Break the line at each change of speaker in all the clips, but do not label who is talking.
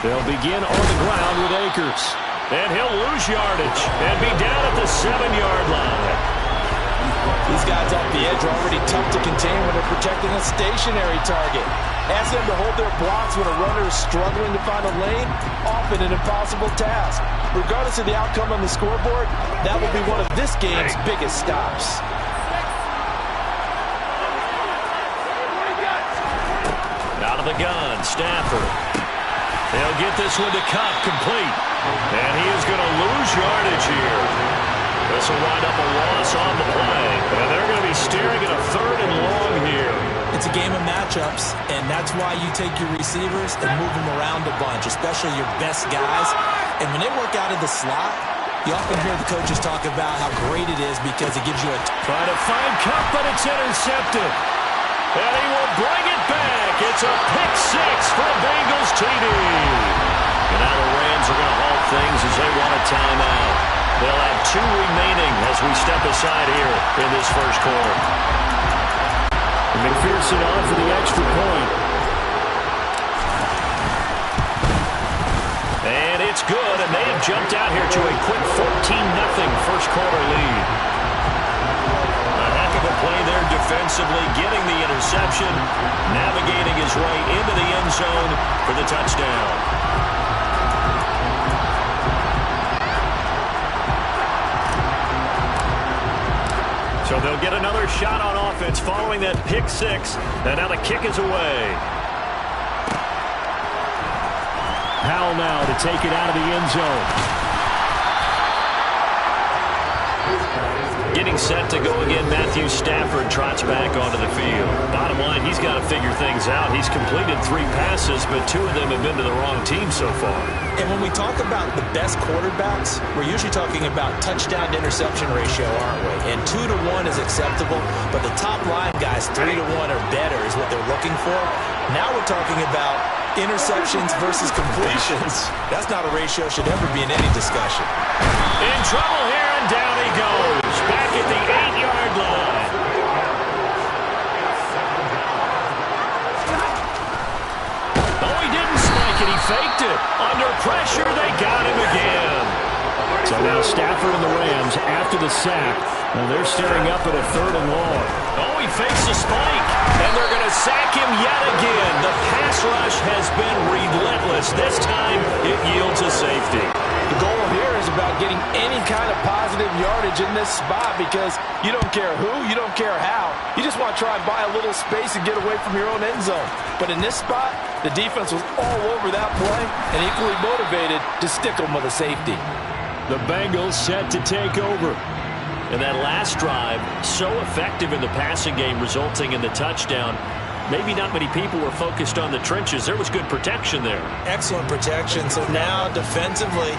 They'll begin on the ground with Akers. And he'll lose yardage and be down at the 7-yard line.
These guys off the edge are already tough to contain when they're protecting a stationary target. Ask them to hold their blocks when a runner is struggling to find a lane, often an impossible task. Regardless of the outcome on the scoreboard, that will be one of this game's biggest stops.
Out of the gun, Stafford. They'll get this one to Kupp, complete. And he is going to lose yardage here. This will wind up a loss on the play. And they're going to be staring at a 3rd and long here.
It's a game of matchups, and that's why you take your receivers and move them around a bunch, especially your best guys. And when they work out of the slot, you often hear the coaches talk about how great it is because it gives you a...
Trying to find Kupp, but it's intercepted. And he will bring it back. It's a pick 6 for a Bengals TD. And now the Rams are going to halt things as they want a timeout. They'll have 2 remaining as we step aside here in this first quarter. McPherson on for the extra point. And it's good, and they have jumped out here to a quick 14-0 first quarter lead. A heck of a play there defensively, getting the interception, navigating his way into the end zone for the touchdown. So they'll get another shot on offense following that pick 6. And now the kick is away. Powell now to take it out of the end zone. Getting set to go again, Matthew Stafford trots back onto the field. Bottom line, he's got to figure things out. He's completed 3 passes, but 2 of them have been to the wrong team so far.
And when we talk about the best quarterbacks, we're usually talking about touchdown to interception ratio, aren't we? And 2 to 1 is acceptable, but the top line guys, 3 to 1 or better is what they're looking for. Now we're talking about interceptions versus completions. That's not a ratio should ever be in any discussion.
In trouble here, and down he goes. Back at the 8-yard line. Oh, he didn't spike it. He faked it. Under pressure, they got him again. So now Stafford and the Rams after the sack. And they're staring up at a 3rd and long. Oh, he fakes a spike. And they're going to sack him yet again. The pass rush has been relentless. This time, it yields a safety.
The goal here is about getting any kind of positive yardage in this spot because you don't care who, you don't care how. You just want to try and buy a little space and get away from your own end zone. But in this spot, the defense was all over that play and equally motivated to stick them with a safety.
The Bengals set to take over. And that last drive, so effective in the passing game, resulting in the touchdown. Maybe not many people were focused on the trenches. There was good protection there.
Excellent protection. So now defensively,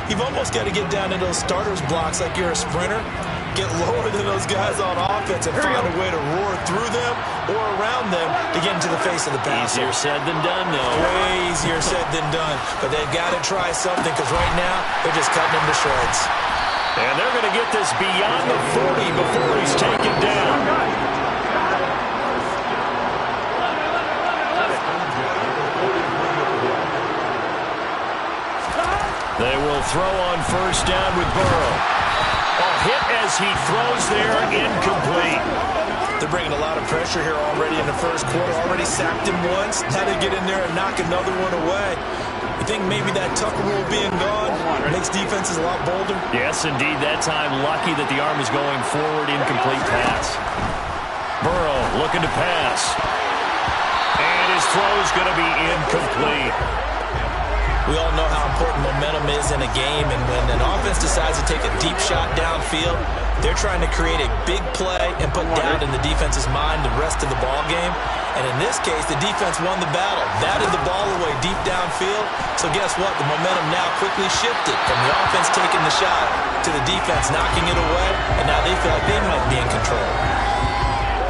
you've almost got to get down into those starters blocks like you're a sprinter. Get lower than those guys on offense and find a way to roar through them or around them to get into the face of the passer.
Easier said than done, though.
Way easier said than done. But they've got to try something because right now they're just cutting them to shreds.
And they're going to get this beyond the 40 before he's taken down. They will throw on first down with Burrow. A hit as he throws there, incomplete.
They're bringing a lot of pressure here already in the first quarter. Already sacked him once. Now they get in there and knock another one away. You think maybe that Tucker rule being gone makes defenses a lot bolder?
Yes, indeed. That time, lucky that the arm is going forward, incomplete pass. Burrow looking to pass. And his throw is going to be incomplete.
We all know how important momentum is in a game, and when an offense decides to take a deep shot downfield, they're trying to create a big play and put doubt in the defense's mind the rest of the ball game. And in this case, the defense won the battle, batted the ball away deep downfield. So guess what? The momentum now quickly shifted from the offense taking the shot to the defense knocking it away, and now they feel like they might be in control.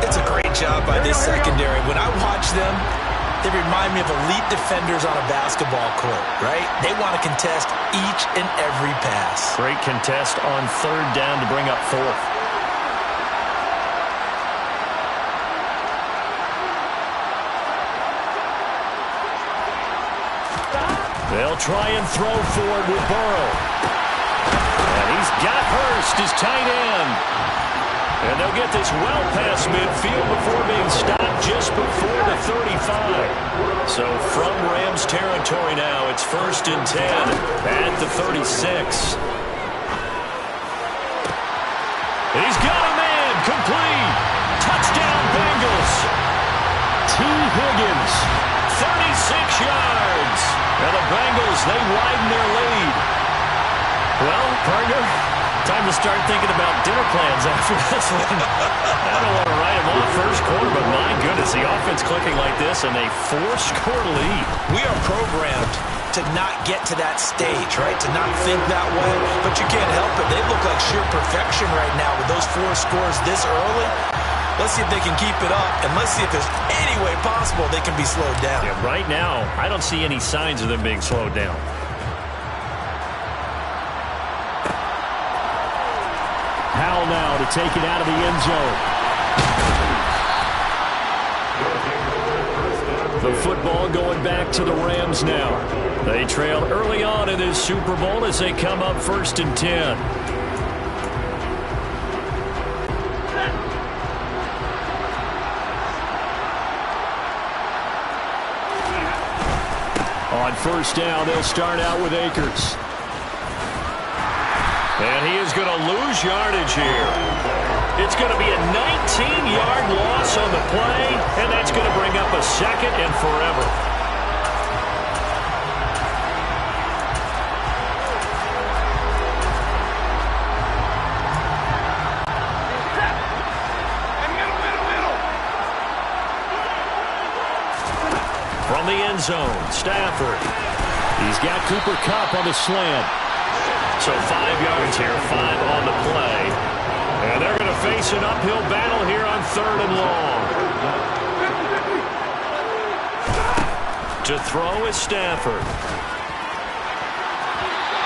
It's a great job by this secondary. When I watch them, they remind me of elite defenders on a basketball court, right? They want to contest each and every pass.
Great contest on 3rd down to bring up 4th. They'll try and throw for it with Burrow. And he's got Hurst, his tight end. And they'll get this well past midfield before being stopped just before the 35. So from Rams territory now, it's 1st and 10 at the 36. He's got a man, complete. Touchdown Bengals. T. Higgins, 36 yards. And the Bengals, they widen their lead. Well, partner, time to start thinking about dinner plans after this one. I don't want to write them off first quarter, but my goodness, the offense clicking like this and a 4-score lead.
We are programmed to not get to that stage, right? To not think that way, but you can't help it. They look like sheer perfection right now with those 4 scores this early. Let's see if they can keep it up, and let's see if there's any way possible they can be slowed down.
Yeah, right now, I don't see any signs of them being slowed down. Howell now to take it out of the end zone. The football going back to the Rams now. They trailed early on in this Super Bowl as they come up 1st and 10. On 1st down, they'll start out with Akers. And he is going to lose yardage here. It's going to be a 19-yard loss on the play, and that's going to bring up a 2nd and forever. From the end zone, Stafford. He's got Cooper Kupp on the slant. So 5 yards here, 5 on the play. And they're going to face an uphill battle here on 3rd and long. To throw is Stafford.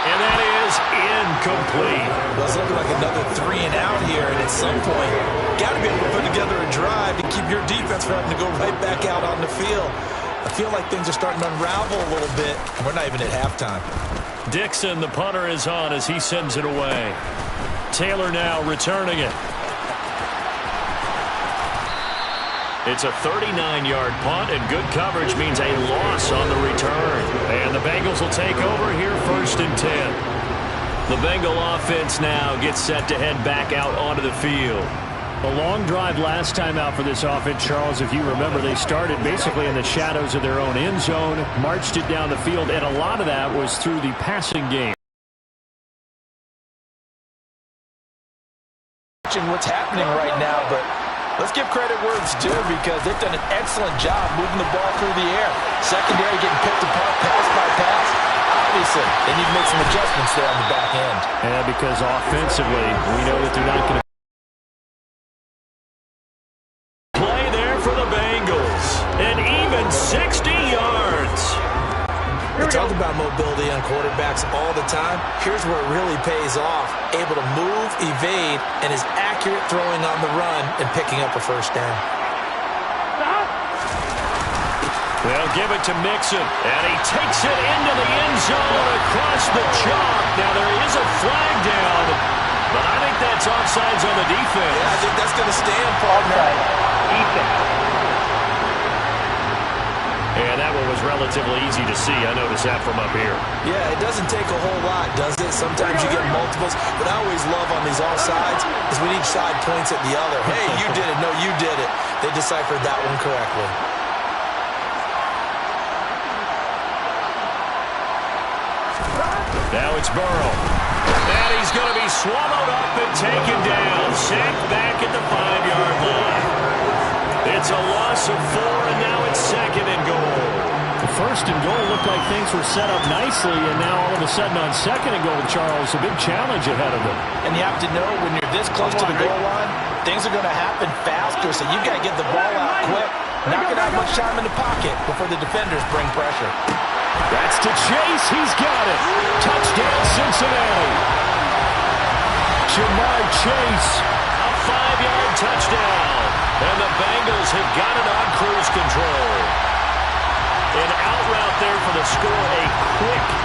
And that is incomplete.
Well, it's looking like another 3 and out here, and at some point, got to be able to put together a drive to keep your defense from having to go right back out on the field. I feel like things are starting to unravel a little bit, and we're not even at halftime.
Dixon, the punter, is on as he sends it away. Taylor now returning it. It's a 39-yard punt, and good coverage means a loss on the return. And the Bengals will take over here 1st and 10. The Bengal offense now gets set to head back out onto the field. A long drive last time out for this offense, Charles. If you remember, they started basically in the shadows of their own end zone, marched it down the field, and a lot of that was through the passing game.
What's happening right now, but let's give credit where it's due because they've done an excellent job moving the ball through the air. Secondary getting picked apart pass by pass. Obviously, they need to make some adjustments there on the back end.
Yeah, because offensively, we know that they're not going to play there for the Bengals. And even 60 yards.
We talk about mobility on quarterbacks all the time. Here's where it really pays off. Able to move, evade, and is accurate throwing on the run and picking up a 1st down.
They'll give it to Mixon, and he takes it into the end zone across the chalk. Now, there is a flag down, but I think that's offsides on the defense.
Yeah, I think that's going to stand, partner.
And that one was relatively easy to see. I noticed that from up here.
Yeah, it doesn't take a whole lot, does it? Sometimes you get multiples. What I always love on these offsides is when each side points at the other. Hey, you did it. No, you did it. They deciphered that one correctly.
Now it's Burrow. And he's going to be swallowed up and taken down. Sacked back at the 5-yard line. It's a loss of 4, and now it's 2nd and goal. The 1st and goal looked like things were set up nicely, and now all of a sudden on 2nd and goal, Charles, a big challenge ahead of them.
And you have to know when you're this close to the goal line, things are going to happen faster, so you've got to get the ball out quick. Not going to have much time in the pocket before the defenders bring pressure.
That's to Chase. He's got it. Touchdown, Cincinnati. Jamar Chase, a 5-yard touchdown. And the Bengals have got it on cruise control. An out route there for the to score a quick